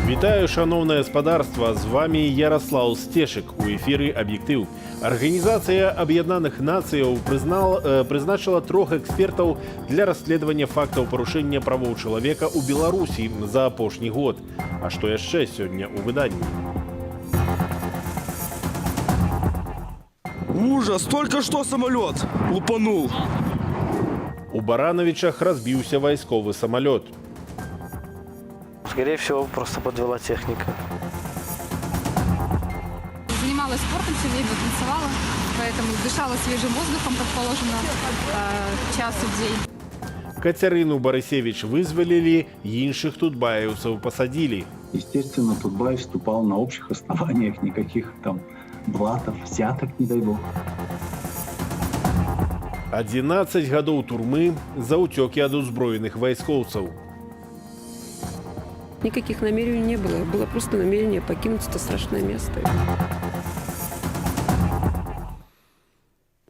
Вітаю, шановне господарство, з вами Ярослав Стешик, у эфиры «Объектив». Организация Объединенных Наций призначила 3 экспертов для расследования фактов порушения правов человека у Беларуси за апошні год. А что еще сегодня у выдании? Ужас! Только что самолет лупанул. У Барановичах разбился войсковый самолет. Скорее всего, просто подвела техника. Занималась спортом все время, танцевала, поэтому дышала свежим воздухом, как положено, час в день. Катерину Борисевич вызволили, інших тутбаевцев посадили. Естественно, Тутбаев вступал на общих основаниях, никаких там блатов, взяток, не дай бог. 11 годов турмы за утеки от узброенных войсковцев. Никаких намерений не было. Было просто намерение покинуть это страшное место.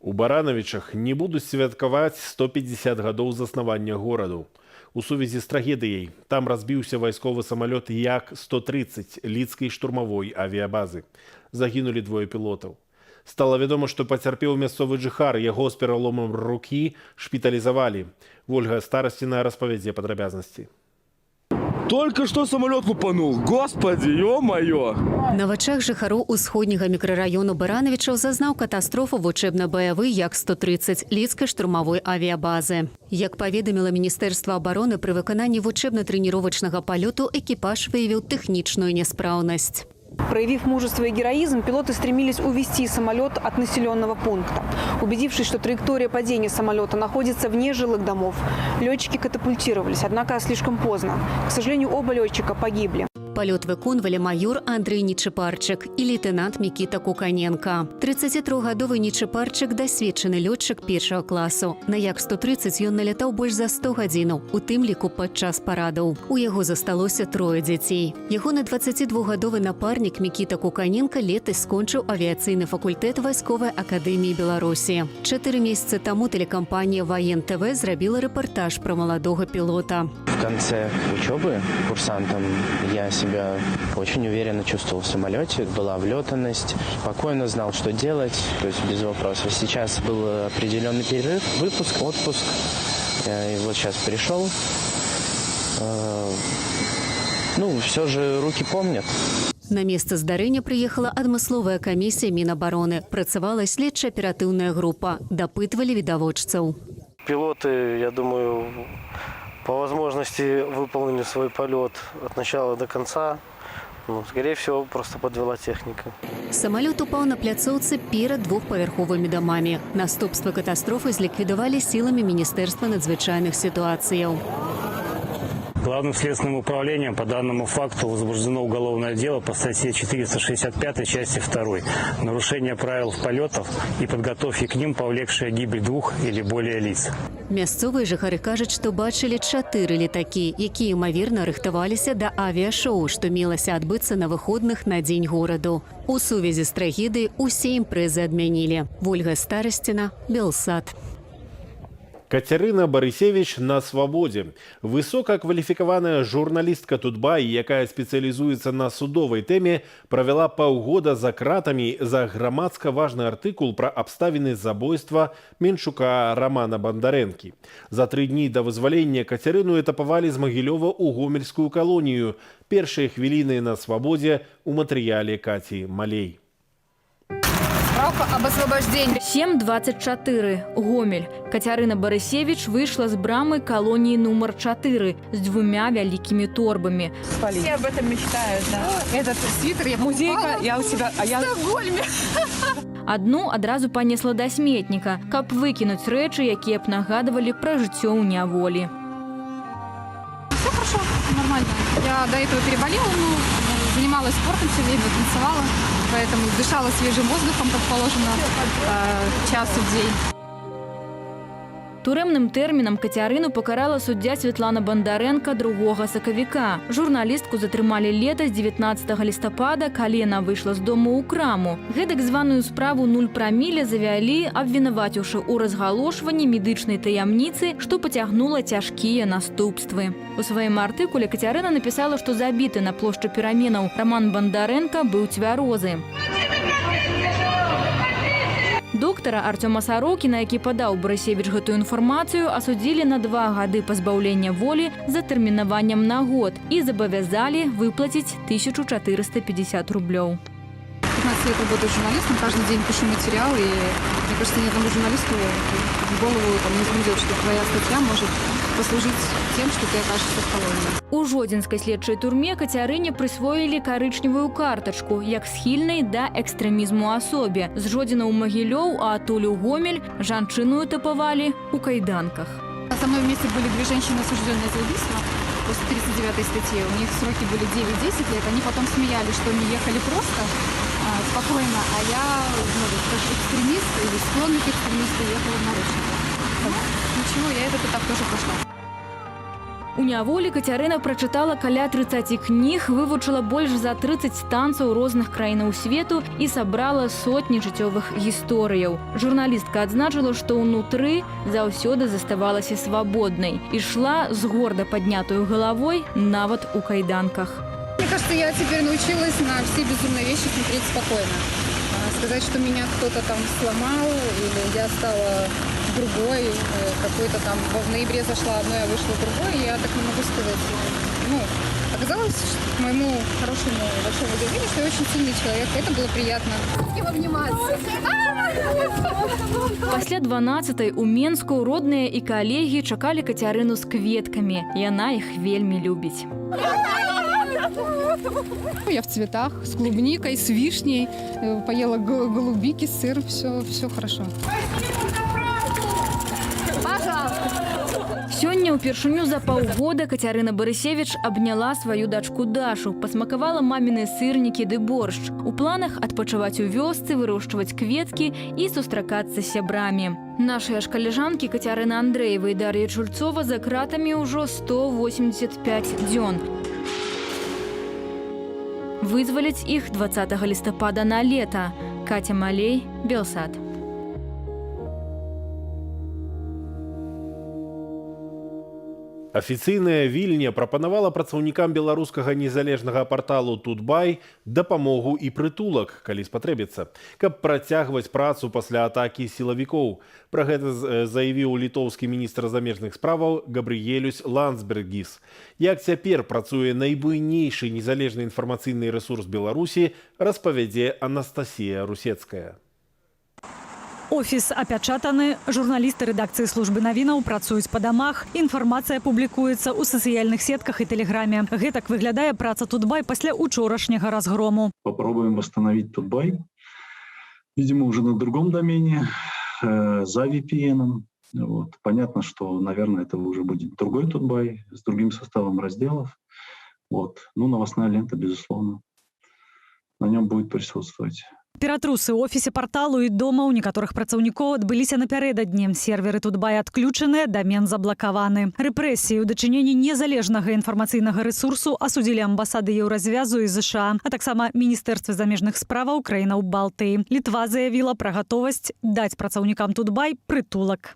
У Барановичах не будут святкаваць 150 годов заснавання гораду. У сувязі з трагедыяй там разбіўся вайсковы самолет Як-130 лідскай штурмавой авіябазы. Загінулі 2 пілотаў. Стало вядома, што пацярпеў мясцовы жыхар, яго з пераломам рукі шпіталізавалі. Ольга Старасціна распавядзе падрабязнасці. Только что самолет лупанул. Господи, ё-моё! На вачах жыхароў усходняга мікрараёну Барановичаў зазнаў катастрофу вучэбна-баявы Як-130 лідскай штурмавой авіябазы. Як паведаміла Міністэрства абароны, пры выкананні вучэбна-трэніровачнага палёту экіпаж выявіў тэхнічную няспраўнасць. Проявив мужество и героизм, пилоты стремились увести самолет от населенного пункта. Убедившись, что траектория падения самолета находится вне жилых домов, летчики катапультировались, однако слишком поздно. К сожалению, оба летчика погибли. Палёт выконвалі майор Андрей Нечапарчык і лейтенант Мікіта Куканенка. 33-гадовы Нечапарчык – дасведчаны лётчык першага класу. На Як-130 ён налятаў больш за 100 гадзінаў, у тым ліку падчас парадаў. У яго засталося 3 дзяцей. Ягоны 22-гадовы напарнік Мікіта Куканенка летась скончыў авіяцыйны факультэт Вайсковай акадэміі Беларусі. 4 месяцы таму тэлекампанія «Воен ТВ» зрабіла рэпартаж пра маладога пілота. В конце учебы курсантом я себя очень уверенно чувствовал в самолете. Была влетанность, спокойно знал, что делать, то есть без вопросов. Сейчас был определенный перерыв, выпуск, отпуск. И вот сейчас пришел. Все же руки помнят. На месца здарэння прыехала адмысловая камісія Мінабароны. Працавала следча-аператыўная група. Дапытвалі відавочцаў. Пилоты, я думаю, по возможности выполнили свой полет от начала до конца. Скорее всего, просто подвела техника. Самолет упал на пляцоўцы перад двухпавярховымі дамамі. Наступствы катастрофы зліквідавалі сіламі Міністэрства надзвычайных сітуацыяў. Главным следственным управлением по данному факту возбуждено уголовное дело по статье 465 части 2 «Нарушение правил полетов и подготовки к ним, повлекшая гибель 2 или более лиц». Мясцовыя жыхары кажуць, што бачылі 4 летакі, якія, імаверна, рыхтаваліся да авіяшоу, што мелася адбыцца на выходных на дзень гораду. У сувязі з трагедыяй усе імпрэзы адмянілі. Ольга Старасціна, Белсад. Катерина Борисевич на свободе. Высококвалификованная журналистка Тутбай, якая специализуется на судовой теме, провела полгода за кратами за громадско важный артикул про обставины забойства Менчука Романа Бондаренки. За 3 дні до вызволения Катерину этапавали з Могилева у Гомельскую колонию. Першие хвилины на свободе у материале Кати Малей. Справка об освобождении. 7:24. Гомель. Катерина Борисевич вышла с брамы колонии номер 4 с 2 великими торбами. Все об этом мечтают, да. Этот свитер я Музейка, я у себя, в Стокгольме. Одну адразу понесла до сметника, каб выкинуть рэчы, якія б нагадывали про жыццё ў няволі. Все хорошо, нормально. Я до этого переболела, занималась спортом все время, танцевала, поэтому дышала свежим воздухом, как положено, час в день. Турэмным тэрмінам Кацярыну пакарала суддзя Святлана Бандарэнка 2 сакавіка. Журналістку затрымалі летась 19 лістапада, калі яна выйшла з дому ў краму. Гэтак званую справу 0 праміля завялі, абвінаваціўшы ў разгалошванні медычнай таямніцы, што пацягнула цяжкія наступствы. У сваім артыкуле Кацярына напісала, што забіты на плошчы Пераменаў Раман Бандарэнка быў цвярозы. Доктара Артёма Сарокіна, які падаў Барысевіч гэтую інфармацыю, асудзілі на 2 гады пазбаўлення волі з затэрмінаваннем на год і забавязалі выплаціць 1450 рублёў. 15 лет работаю журналистом, каждый день пишу материал, и мне кажется, ни одному журналисту в голову не взбредет, что твоя статья может послужить тем, что ты окажешься в колонии. У Жодзінскай следчай турме Кацярыне прысвоілі карычневую картачку, як схільнай да экстрэмізму асобе. З Жодзіна ў Магілёў, а адтуль у Гомель жанчыну этапавалі у кайданках. Со мной вместе были 2 женщины, осужденные за убийство после 39 статьи. У них сроки были 9-10 лет. Они потом смеялись, что они ехали просто, спокойно, а я, как экстремист или склонный к экстремисту, ехала в наручниках. Ничего, я этот этап тоже прошла. У няволі Кацярына прачытала каля 30 кніг, вывучыла больш за 30 танцаў розных краінаў свету і сабрала сотні жыццёвых гісторыяў. Журналістка адзначыла, што ўнутры заўсёды заставалася свабоднай, ішла з горда паднятую галавой нават у кайданках. Мне кажется, я теперь научилась на все безумные вещи смотреть спокойно. Сказать, что меня кто-то там сломал, или я стала другой, какой-то там в ноябре зашла одной, а вышла другой, я так не могу сказать. Оказалось, к моему хорошему большому удивлению, что я очень сильный человек. Это было приятно. Его обниматься. Пасля 12-й у Менску родныя і калегі чакалі Кацярыну з кветкамі. Яна іх вельмі любіць. Я в цветах, с клубникой, с вишней, поела голубики, сыр, все хорошо. Сёння ўпершыню за паўгода Кацярына Барысевіч абняла сваю дачку Дашу, пасмакавала маміны сырнікі ды боршч. У планах адпачываць у вёсцы, вырошчваць кветкі і сустракацца з сябрамі. Нашыя ж калежанкі Кацярына Андрэева і Дар'я Чульцова за кратамі ўжо 185 дзён. Вызваляць іх 20 лістапада на лета. Катя Малей, Белсад. Афіцыйная Вільня прапанавала працаўнікам беларускага незалежнага парталу «Тутбай» дапамогу і прытулак, калі спатрэбіцца, каб працягваць працу пасля атакі сілавікоў. Пра гэта заявіў літоўскі міністр замежных справаў Габрыелюс Ландсбергіс. Як цяпер працуе найбуйнейшы незалежны інфармацыйны рэсурс Беларусі, распавядзе Анастасія Русецкая. Офіс апячатаны, журналісты рэдакцыі службы навінаў працуюць па дамах, інфармацыя публікуецца ў сацыяльных сетках і тэлеграме. Гэтак выглядае праца Тутбай пасля учорашняга разгрому. Попробуем восстановить Тутбай. Видимо, уже на другом домене, за VPN. Понятно, что, наверное, это уже будет другой Тутбай с другим составом разделов. Новостная лента, безусловно, на нем будет присутствовать. Ператрусы ў офісе парталу і дома ў некаторых працаўнікоў адбыліся напярэдадні. Серверы Тутбай адключаныя, дамен заблакаваны. Рэпрэсіі ў дачыненні незалежнага інфармацыйнага рэсурсу асудзілі амбасады Еўразвязу і ЗША, а таксама Міністэрства замежных справаў краінаў Балтыі. Літва заявіла пра гатовасць даць працаўнікам Тутбай прытулак.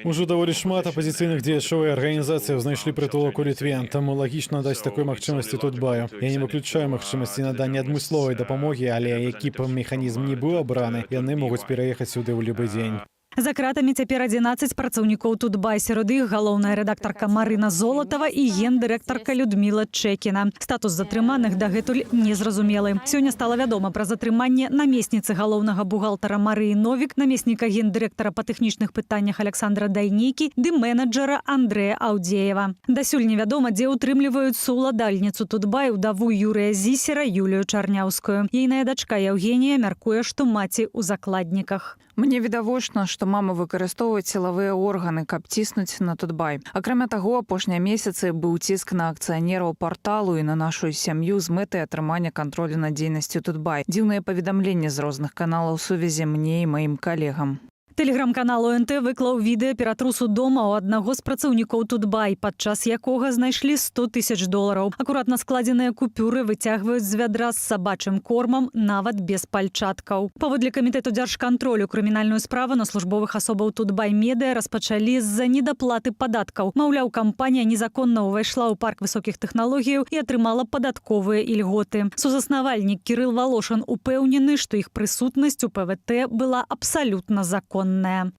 Ужо даволі шмат апазіцыйных дзеячоў і арганізацыяў знайшлі прытулак у Літве, таму лагічна даць такой магчымасці Тутбаю. Я не выключаю магчымасці надання адмысловай дапамогі, але які б механізм не быў абраны, яны могуць пераехаць сюды ў любы дзень. За кратамі цяпер 11 працаўнікоў Тутбай, сярод іх галоўная рэдактарка Марына Золатава і гендырэктарка Людміла Чэкіна. Статус затрыманых дагэтуль незразумелы. Сёння стала вядома пра затрыманне намесніцы галоўнага бухгалтара Марыі Новік, намесніка гендырэктара па тэхнічных пытаннях Александра Дайнейкі ды менеджера Андрэя Аўдзеева. Дасюль невядома, дзе ўтрымліваюць суўладальніцу Тутбай, удаву Юрыя Зісера Юлію Чарняўскую. Ейная дачка Яўгенія мяркуе, што маці ў закладніках. Мне відавочна, што мама выкарыстоўваюць сілавыя органы, каб ціснуць на Тутбай. Акрамя таго, апошнія месяцы быў ціск на акцыянераў парталу і на нашу сям'ю з мэтай атрымання кантролю над дзейнасцю Тутбай. Дзіўныя паведамленні з розных каналаў сувязі мне і маім калегам. Тэлеграм-канал ОНТ выклаў відэа ператрусу дома ў аднаго з працаўнікоў Тутбай, падчас якога знайшлі $100,000. Акуратна складзеныя купюры выцягваюць з вядра з сабачым кормам, нават без пальчаткаў. Паводле камітэту дзяржкантролю крымінальную справу на службовых асобаў Тутбай Медыа распачалі з-за недаплаты падаткаў. Маўляў, кампанія незаконна ўвайшла ў парк высокіх тэхналогіяў і атрымала падатковыя ільготы. Сузаснавальнік Кірыл Волошин упэўнены, што іх прысутнасць у ПВТ была абсалютна законная.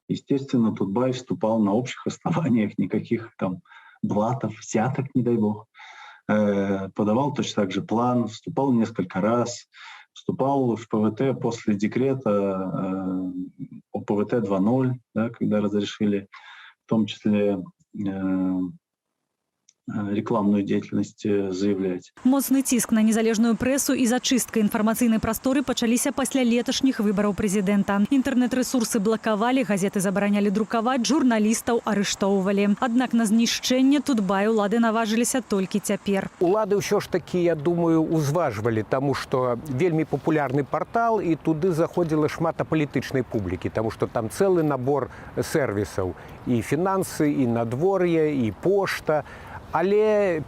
Естественно, Тутбай вступал на общих основаниях, никаких там блатов, взяток, не дай бог. Подавал точно так же план, вступал несколько раз, вступал в ПВТ после декрета о ПВТ 2.0, да, когда разрешили в том числе рекламную деятельность заявлять. Моцны ціск на незалежную прэсу і зачыстка інфармацыйнай прасторы пачаліся пасля леташніх выбараў прэзідэнта. Інтэрнэт-рэсурсы блакавалі, газеты забаранялі друкаваць, журналістаў арыштоўвалі. Аднак на знішчэнне Тутбай улады наважыліся толькі цяпер. Улады ўсё ж такі, я думаю, узважвалі, таму што вельмі папулярны партал і туды заходзіла шмат апалітычнай публікі, таму што там цэлы набор сервісаў, і фінансы, і надвор'е, і пошта. Але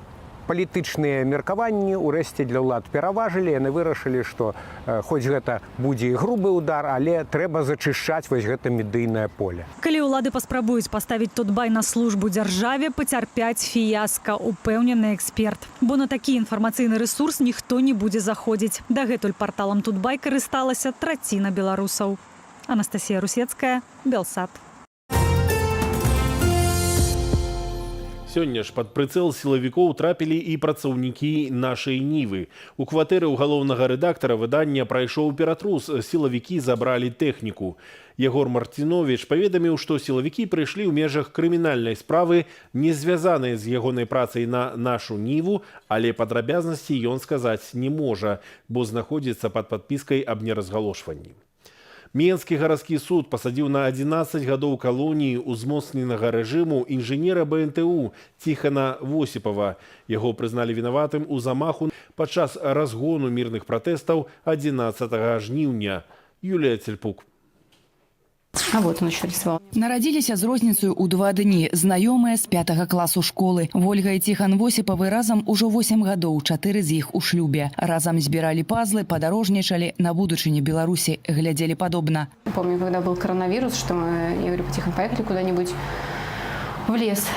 палітычныя меркаванні ўрэшце для ўлад пераважылі, яны вырашылі, што хоць гэта будзе і грубы удар, але трэба зачышчаць вось гэта медыйнае поле. Калі ўлады паспрабуюць паставіць Тутбай на службу дзяржаве, пацярпяць фіяска, упэўнены эксперт. Бо на такі інфармацыйны рэсурс ніхто не будзе заходзіць. Дагэтуль парталам Тутбай карысталася траціна беларусаў. Анастасія Русецкая, Белсат. Сёння ж пад прыцэл сілавікоў трапілі і працаўнікі нашай Нівы. У кватэры ў галоўнага рэдактара выдання прайшоў ператрус, сілавікі забралі тэхніку. Егор Мартинович паведаміў, што сілавікі прыйшлі ў межах крымінальнай справы, не звязанай з ягонай працай на нашу Ніву, але падрабязнасці ён сказаць не можа, бо знаходзіцца пад падпіскай аб неразгалошванні. Менскі гарадскі суд пасадзіў на 11 гадоў калоніі ўзмоцненага рэжыму інжынера БНТУ Ціхана Восіпава. Яго прызналі вінаватым у замаху падчас разгону мірных пратэстаў 11 жніўня. Юлія Цельпук. А вот он еще рисовал. Нарадзіліся з розніцаю ў 2 дні, знаёмыя з 5 класу школы. Вольга і Ціхан Восіпавы разам ужо 8 гадоў, 4 з іх у шлюбе. Разам збіралі пазлы, падарожнічалі, на будучыню Беларусі глядзелі падобна. Помню, когда был коронавирус, что я говорю, Тихон, поехали куда-нибудь в лес.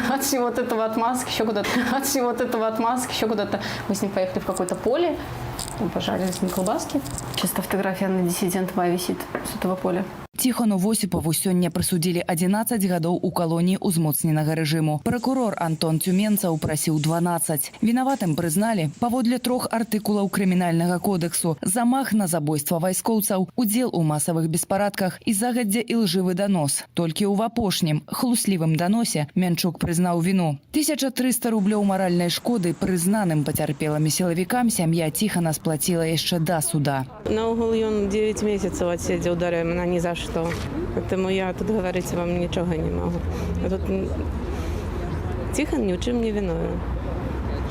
От всего вот этого отмазки еще куда-то. От всего вот этого отмазки еще куда-то. Мы с ним поехали в какое-то поле, там пожарили с ним колбаски. Сейчас фотография на диссидент Ма висит с этого поля. Ціхану Восіпаву сёння прысудзілі 11 гадоў у калоніі ўзмоцненага рэжыму. Пракурор Антон Тюменцаў прасіў 12. Вінаватым прызналі паводле 3 артыкулаў крымінальнага кодексу: замах на забойства вайскоўцаў, удзел у масавых беспарадках і загадзя ілжывы данос. Толькі ў апошнім, хлуслівым даносе Мянчук прызнаў віну. 1300 рублёў маральнай шкоды прызнаным пацярпелымі сілавікам сям'я Ціхана сплаціла яшчэ да суда. Наогул ён 9 месяцаў адседзеў дарэмна ні за что. Поэтому я тут говорить вам ничего не могу. А тут Тихон ни в чем не виновен.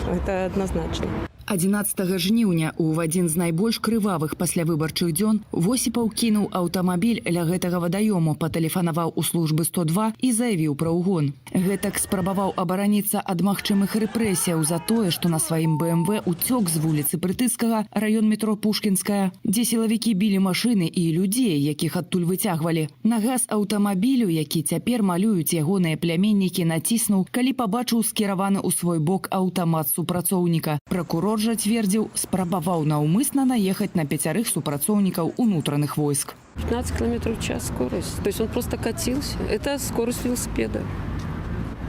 Это однозначно. 11 жніўня у адзін з найбольш крывавых паслявыбарчых дзён Восіпаў кінуў аўтамабіль ля гэтага вадаёму, патэлефанаваў у службы 102 і заявіў пра ўгон. Гэтак спрабаваў абараніцца ад магчымых рэпрэсіяў за тое, што на сваім БМВ уцёк з вуліцы Прытыцкага, раён метро Пушкінская, дзе сілавікі білі машыны і людзей, якіх адтуль выцягвалі. На газ аўтамабілю, які цяпер малююць ягоныя пляменнікі, націснуў, калі пабачыў скіраваны ў свой бок аўтамат супрацоўніка. Пракурор жа цвердзіў, спрабаваў наўмысна наехаць на 5 супрацоўнікаў унутраных войск. 15 км в час скорость. То есть он просто катился. Это скорость велосипеда.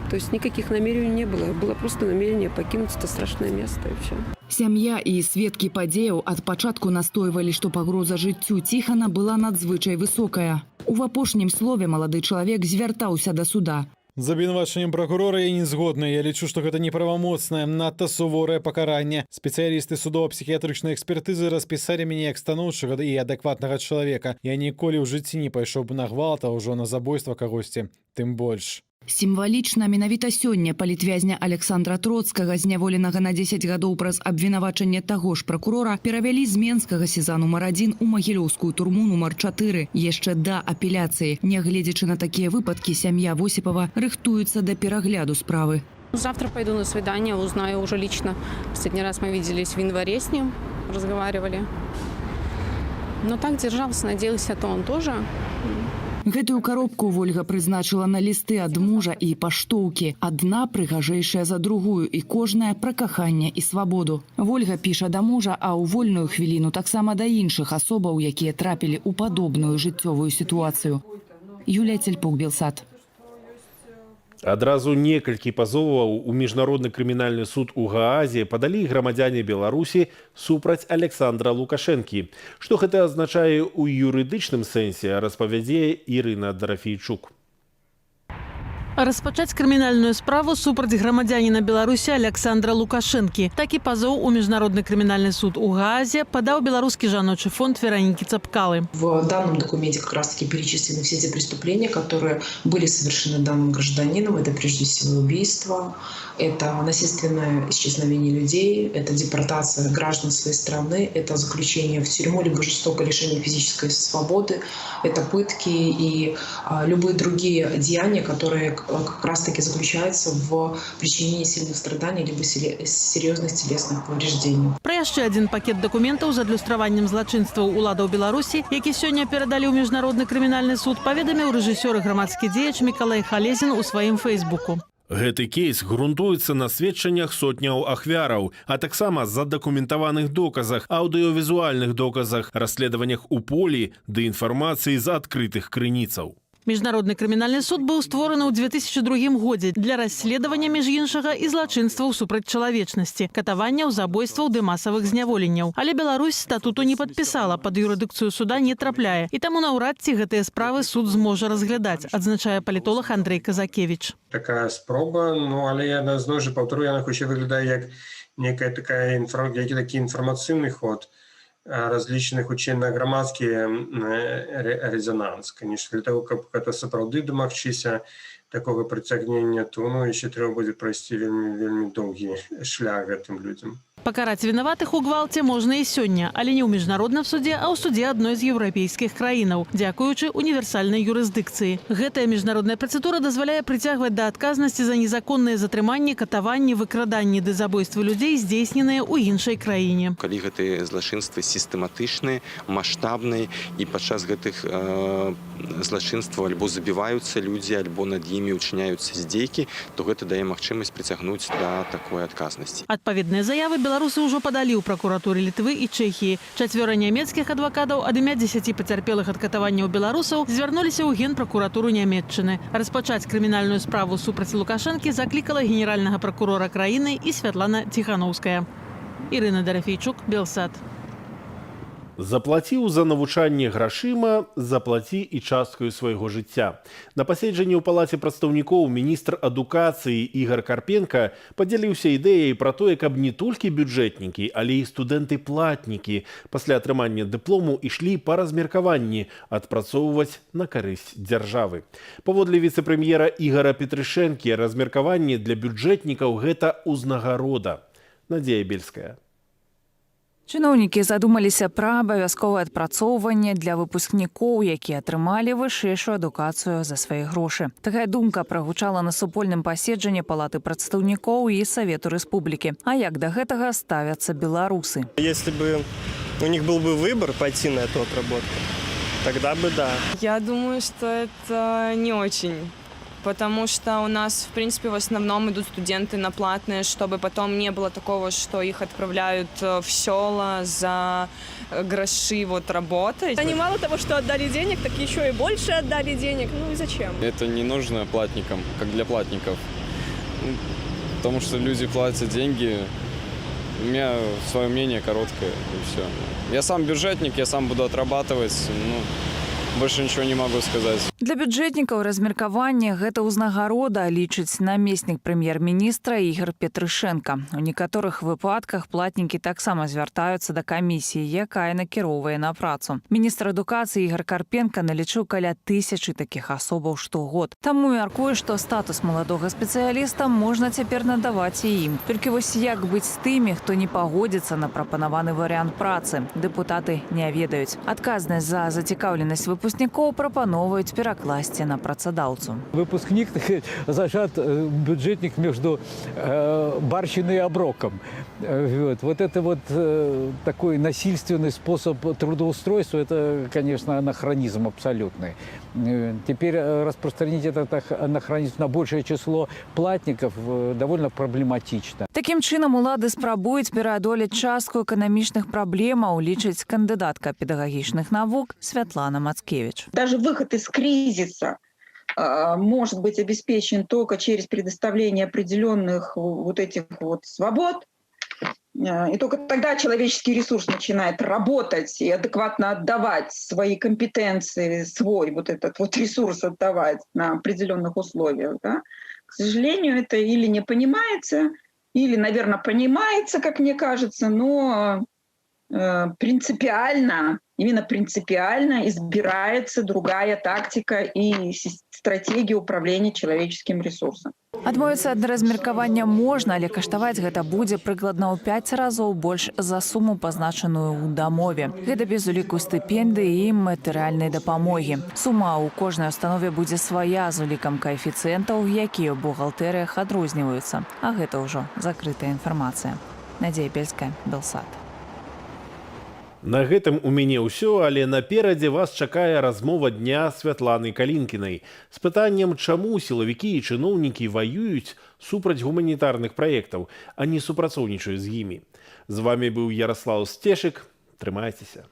То есть никаких намерений не было. Было просто намерение покинуть это страшное место и все. Сям'я і сведкі падзеяў ад пачатку настойвалі, што пагроза жыццю Ціхана была надзвычай высокая. У апошнім слове малады чалавек звяртаўся да суда. З абвінавачаннем пракурора я не згодны. Я лічу, што гэта неправамоцнае, надта суворае пакаранне. Спецыялісты судова-псіхіятрычнай экспертызы распісалі мяне як станоўчага і адэкватнага чалавека. Я ніколі ў жыцці не пайшоў бы на гвалт, а ўжо на забойства кагосьці. Тым больш. Сімвалічна менавіта сёння палітвязня Александра Троцкага, зняволенага на 10 гадоў праз абвінавачанне таго ж пракурора, перавялі з Менскага СІЗА нумар 1 у Магілёўскую турму нумар 4 яшчэ да апеляцыі. Нягледзячы на такія выпадкі, сям'я Восіпава рыхтуецца да перагляду справы. Завтра пойду на свидание, узнаю уже лично. Последний раз мы виделись в январе с ним, разговаривали. Но так держался, надеялся, то он тоже. Гэтую коробку Вольга прызначыла на лісты ад мужа і паштоўкі. Адна прыгажэйшая за другую і кожная пра каханне і свабоду. Вольга піша да мужа, а ў вольную хвіліну таксама да іншых асобаў, якія трапілі ў падобную жыццёвую сітуацыю. Юлія Цельпук, Белсат. Адразу некалькі пазоваў у міжнародны крымінальны суд у Гаазе падалі грамадзяне Беларусі супраць Александра Лукашэнкі. Што гэта азначае ў юрыдычным сэнсе, распавядзе Ірына Дарафейчук. Распачаць крымінальную справу супраць грамадзяніна Беларусі Александра Лукашэнкі. Такі пазоў у міжнародны крымінальны суд у Гаазе падаў беларускі жаночы фонд Веронікі Цапкалы. В данном документе как раз-таки перечислены все те преступления, которые были совершены данным гражданином. Это прежде всего убийство, это насильственное исчезновение людей, это депортация граждан своей страны, это заключение в тюрьму, либо жестокое лишение физической свободы, это пытки и любые другие деяния, которые как раз-таки заключаются в причинении сильных страданий либо серьезных телесных повреждений. Пра яшчэ адзін пакет дакументаў з адлюстраваннем злачынстваў уладаў Беларусі, які сёння перадалі ў міжнародны крымінальны суд, паведаміў рэжысёр і грамадскі дзеяч Мікалай Халезін у сваім фэйсбуку. Гэты кейс грунтуецца на сведчаннях сотняў ахвяраў, а таксама задакументаваных доказах, аўдыёвізуальных доказах, расследаваннях у полі ды інфармацыі з адкрытых крыніцаў. Міжнародны крымінальны суд быў створаны ў 2002 годзе для расследавання, між іншага, і злачынстваў супраць чалавечнасці, катаванняў, забойстваў ды масавых зняволенняў. Але Беларусь статуту не падпісала, пад юрысдыкцыю суда не трапляе. І таму наўрад ці гэтыя справы суд зможа разглядаць, адзначае палітолог Андрей Казакевич. Такая спроба, але я зноў жа паўтору, яна хутчэй выглядае як некая такі інфармацыйны ход, разлічаны хутчэй на грамадскі резонанс. Канешне, для того, каб гэта сапраўды дамагчыся такога прыцягнення, то яшчэ трэба будзе прайсці вельмі доўгі шлях гэтым людзям. Пакараць вінаватых у гвалце можна і сёння, але не ў міжнародным суде, а ў суде адной з еўрапейскіх краінаў, дзякуючы універсальнай юрысдыкцыі. Гэтая міжнародная працэдура дазваляе прыцягваць да адказнасці за незаконныя затрыманні, катаванні, выкраданні ды забойствы людзей, здзейсненыя ў іншай краіне. Калі гэтыя злачынствы сістэматычныя, маштабныя і падчас гэтых злачынстваў альбо забіваюцца людзі, альбо над імі ўчыняюцца здзейкі, то гэта дае магчымасць прыцягнуць да такой адказнасці. Адпаведныя заявы беларусы ўжо падалі ў пракуратуры Літвы і Чэхіі. 4 нямецкіх адвакатаў ад імя 10 пацярпелых ад катаванняў беларусаў звярнуліся ў Генпракуратуру Нямецчыны. Распачаць крымінальную справу супраць Лукашэнкі заклікала генеральнага пракурора краіны і Святлана Ціханаўская. Ірына Дарафейчук, Белсат. Заплаціў за навучанне грашыма, заплаці і часткаю свайго жыцця. На паседжанні ў палаце прадстаўнікоў міністр адукацыі Ігар Карпенка падзяліўся ідэяй пра тое, каб не толькі бюджэтнікі, але і студэнты-платнікі пасля атрымання дыплому ішлі па размеркаванні адпрацоўваць на карысць дзяржавы. Паводле віцэ-прэм'ера Ігара Петрышэнкі, размеркаванне для бюджэтнікаў – гэта ўзнагарода. Надзея Бельская. Чыноўнікі задумаліся пра абавязковае адпрацоўванне для выпускнікоў, якія атрымалі вышэйшую адукацыю за свае грошы. Такая думка прагучала на супольным паседжанні Палаты прадстаўнікоў і Савету Рэспублікі. А як да гэтага ставяцца беларусы? Если бы у них был бы выбор пойти на эту отработку, тогда бы да. Я думаю, что это не очень. Потому что у нас, в принципе, в основном идут студенты на платные, чтобы потом не было такого, что их отправляют в села за гроши работать. Они мало того, что отдали денег, так еще и больше отдали денег. Ну и зачем? Это не нужно платникам, как для платников. Потому что люди платят деньги. У меня свое мнение короткое, и все. Я сам бюджетник, я сам буду отрабатывать. больше ничего не могу сказать. Для бюджэтнікаў размеркаванне гэта ўзнагарода, лічыць намеснік прэм'ер-міністра Ігор Петрышенко. У некаторых выпадках платнікі таксама звяртаюцца да камісіі, якая накіроўвае на працу. Міністр адукацыі Ігор Карпенко налічыў каля 1000 такіх асобаў штогод. Таму мяркуе, што статус маладога спецыяліста можна цяпер надаваць і ім. Толькі вось як быць з тымі, хто не пагодзіцца на прапанаваны варыянт працы, дэпутаты не ведаюць. Адказнасць за зацікаўленасць выпускнікоў прапановваюць перакласці на працадаўцу. Выпускник зажат бюджетник между барщиной и оброком. Вот это вот такой насильственный способ трудоустройства, это, конечно, анахронизм абсолютный. Теперь распространить этот анахронизм на большее число платников довольно проблематично. Такім чынам улады спрабуюць пераадолець частку эканамічных праблемаў, лічыць кандыдатка педагагічных навук Святлана Мацкевич. Даже выход из кризиса может быть обеспечен только через предоставление определенных вот этих вот свобод. И только тогда человеческий ресурс начинает работать и адекватно отдавать свои компетенции, свой вот этот вот ресурс отдавать на определенных условиях. Да? К сожалению, это или не понимается, или, наверное, понимается, как мне кажется, но принципиально, именно принципиально избирается другая тактика и стратегия управления человеческим ресурсом. Адмовіцца ад размеркавання можна, але каштаваць гэта будзе прыкладна ў 5 разоў больш за суму, пазначаную ў дамове. Гэта без уліку стыпендыі і матэрыяльнай дапамогі. Сума ў кожнай установе будзе свая з улікам каэфіцыентаў, якія ў бухгалтэрыях адрозніваюцца. А гэта ўжо закрытая інфармацыя. Надзея Бельская, Белсат. На гэтым у мяне ўсё, але наперадзе вас чакае размова дня Святланы Калінкінай з пытаннем, чаму сілавікі і чыноўнікі ваююць супраць гуманітарных праектаў, а не супрацоўнічаюць з імі. З вами быў Ярослаў Сцешык. Трымайцеся.